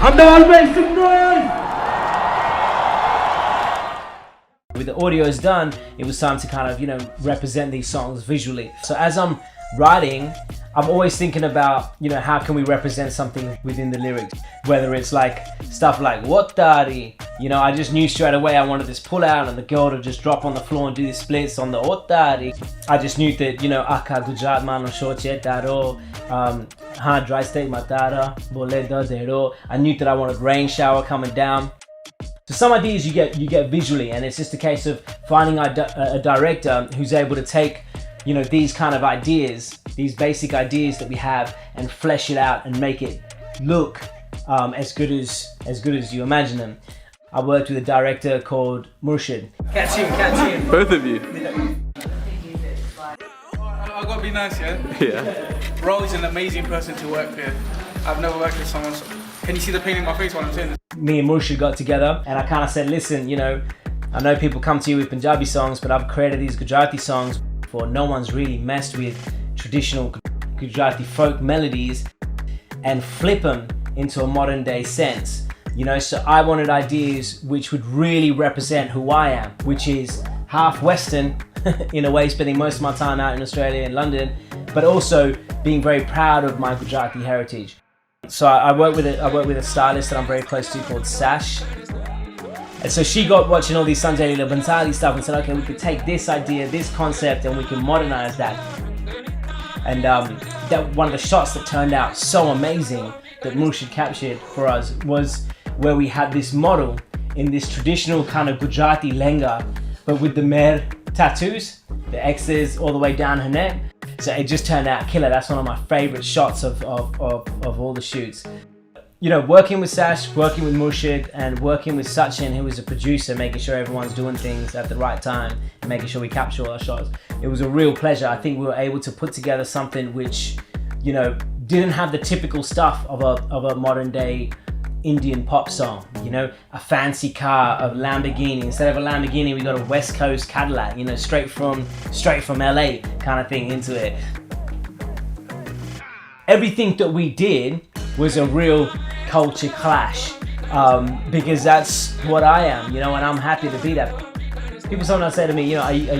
With the audios done, it was time to kind of, you know, represent these songs visually. So as I'm writing, I'm always thinking about, you know, how can we represent something within the lyrics? Whether it's like stuff like Ottari, you know, I just knew straight away I wanted this pull out and the girl to just drop on the floor and do the splits on the Ottari. I just knew that, you know, Aka Gujarat mano shoche taro, ha dry state matara, bole dero. I knew that I wanted rain shower coming down. So some ideas you get visually, and it's just a case of finding a director who's able to take, you know, these kind of ideas, these basic ideas that we have, and flesh it out and make it look as good as you imagine them. I worked with a director called Murshid. Catch him. Both of you. I gotta be nice, yeah? Yeah. RaOol is an amazing person to work with. I've never worked with someone so... Can you see the pain in my face while I'm saying this? Me and Murshid got together and I kind of said, listen, you know, I know people come to you with Punjabi songs, but I've created these Gujarati songs for no one's really messed with traditional Gujarati folk melodies and flip them into a modern day sense. You know, so I wanted ideas which would really represent who I am, which is half Western in a way, spending most of my time out in Australia and London, but also being very proud of my Gujarati heritage. So I work with a stylist that I'm very close to called Sash. And so she got watching all these Sanjay Leela Bhansali stuff and said, okay, we could take this idea, this concept, and we can modernize that. And that one of the shots that turned out so amazing that Murshid captured for us was where we had this model in this traditional kind of Gujarati lenga, but with the mer tattoos, the X's all the way down her neck. So it just turned out killer. That's one of my favorite shots of all the shoots. You know, working with Sash, working with Murshid, and working with Sachin, who was a producer, making sure everyone's doing things at the right time and making sure we capture all our shots. It was a real pleasure. I think we were able to put together something which, you know, didn't have the typical stuff of a modern day Indian pop song, you know, a fancy car, a Lamborghini. Instead of a Lamborghini, we got a West Coast Cadillac, you know, straight from LA kind of thing into it. Everything that we did was a real culture clash, because that's what I am, you know, and I'm happy to be that. People sometimes say to me, you know, are you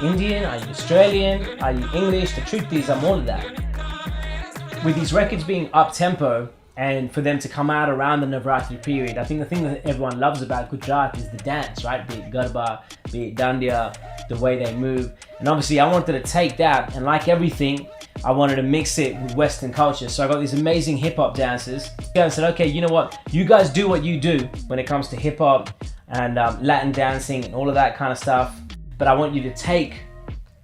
Indian? Are you Australian? Are you English? The truth is, I'm all of that. With these records being up-tempo, and for them to come out around the Navratri period, I think the thing that everyone loves about Gujarat is the dance, right? Be it Garba, be it Dandiya, the way they move. And obviously I wanted to take that, and like everything, I wanted to mix it with Western culture. So I got these amazing hip hop dancers and said, okay, you know what? You guys do what you do when it comes to hip hop and Latin dancing and all of that kind of stuff. But I want you to take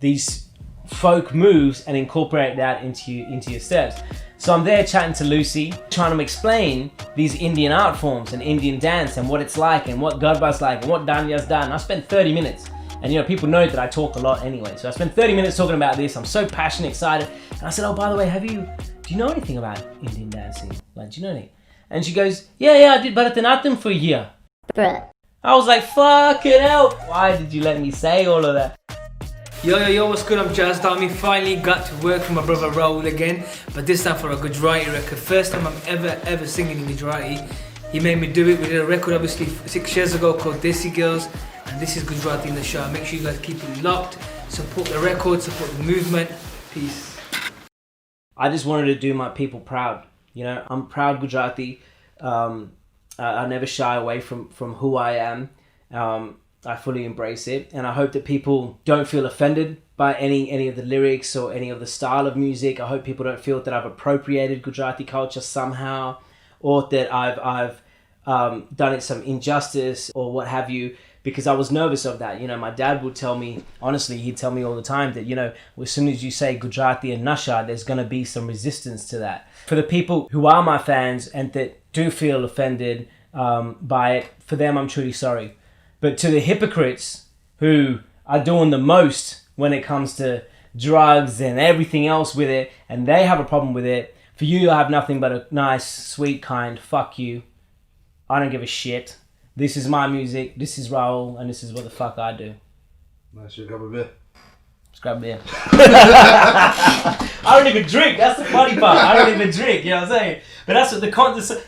these folk moves and incorporate that into your steps. So I'm there chatting to Lucy, trying to explain these Indian art forms and Indian dance and what it's like and what Garba's like and what Dandiya's done. I spent 30 minutes. And you know, people know that I talk a lot anyway. So I spent 30 minutes talking about this. I'm so passionate, excited. And I said, oh, by the way, do you know anything about Indian dancing? Like, do you know anything? And she goes, yeah, I did Bharatanatyam for a year. Bruh. I was like, fucking hell. Why did you let me say all of that? Yo, what's good? I'm Jazz Dami. Finally got to work for my brother RaOol again, but this time for a Gujarati record. First time I'm ever singing in Gujarati. He made me do it. We did a record obviously 6 years ago called Desi Girls, and this is Gujarati in the show. Make sure you guys keep it locked, support the record, support the movement. Peace. I just wanted to do my people proud. You know, I'm proud Gujarati. I never shy away from who I am. I fully embrace it, and I hope that people don't feel offended by any of the lyrics or any of the style of music. I hope people don't feel that I've appropriated Gujarati culture somehow, or that I've done it some injustice or what have you, because I was nervous of that. You know, my dad would tell me, honestly, he'd tell me all the time that, you know, as soon as you say Gujarati and Nasha, there's going to be some resistance to that. For the people who are my fans and that do feel offended by it, for them, I'm truly sorry. But to the hypocrites who are doing the most when it comes to drugs and everything else with it, and they have a problem with it, for you, I have nothing but a nice, sweet, kind, fuck you. I don't give a shit. This is my music, this is RaOol, and this is what the fuck I do. Nice, you grab a beer. Let's grab a beer. I don't even drink. That's the funny part. I don't even drink. You know what I'm saying? But that's what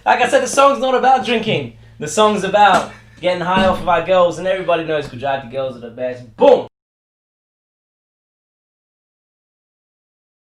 like I said, the song's not about drinking. The song's about getting high off of our girls, and everybody knows Gujarati girls are the best. Boom.